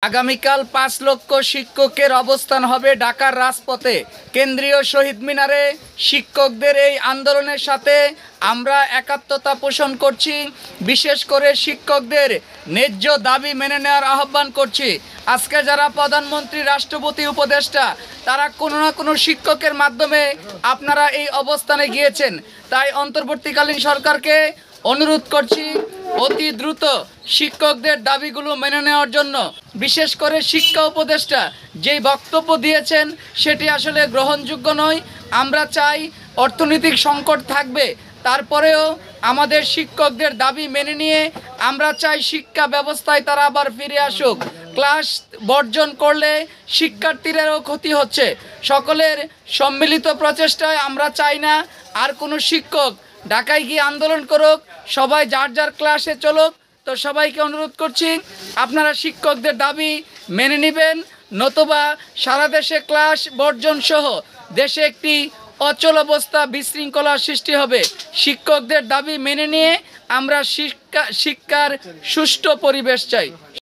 আগামীকাল ৫ লক্ষ শিক্ষকের অবস্থান হবে ঢাকার রাজপথে। কেন্দ্রীয় শহীদ মিনারে শিক্ষকদের এই আন্দোলনের সাথে আমরা একাত্মতা পোষণ করছি। বিশেষ করে শিক্ষকদের ন্যায্য দাবি মেনে নেওয়ার আহ্বান করছি। আজকে যারা প্রধানমন্ত্রী, রাষ্ট্রপতি, উপদেষ্টা, তারা কোনো না কোনো শিক্ষকের মাধ্যমে আপনারা এই অবস্থানে গিয়েছেন। তাই অন্তর্বর্তীকালীন সরকারকে অনুরোধ করছি অতি দ্রুত শিক্ষকদের দাবিগুলো মেনে নেওয়ার জন্য। বিশেষ করে শিক্ষা উপদেষ্টা যেই বক্তব্য দিয়েছেন সেটি আসলে গ্রহণযোগ্য নয়। আমরা চাই অর্থনৈতিক সংকট থাকবে, তারপরেও আমাদের শিক্ষকদের দাবি মেনে নিয়ে আমরা চাই শিক্ষা ব্যবস্থায় তারা আবার ফিরে আসুক। ক্লাস বর্জন করলে শিক্ষার্থীদেরও ক্ষতি হচ্ছে। সকলের সম্মিলিত প্রচেষ্টায় আমরা চাই না আর কোনো শিক্ষক ঢাকায় গিয়ে আন্দোলন করুক, সবাই যার যার ক্লাসে চলুক। তো সবাইকে অনুরোধ করছি আপনারা শিক্ষকদের দাবি মেনে নেবেন, নতুবা সারা দেশে ক্লাস বর্জন সহ দেশে একটি অচল অবস্থা, বিশৃঙ্খলার সৃষ্টি হবে। শিক্ষকদের দাবি মেনে নিয়ে আমরা শিক্ষার সুষ্ঠু পরিবেশ চাই।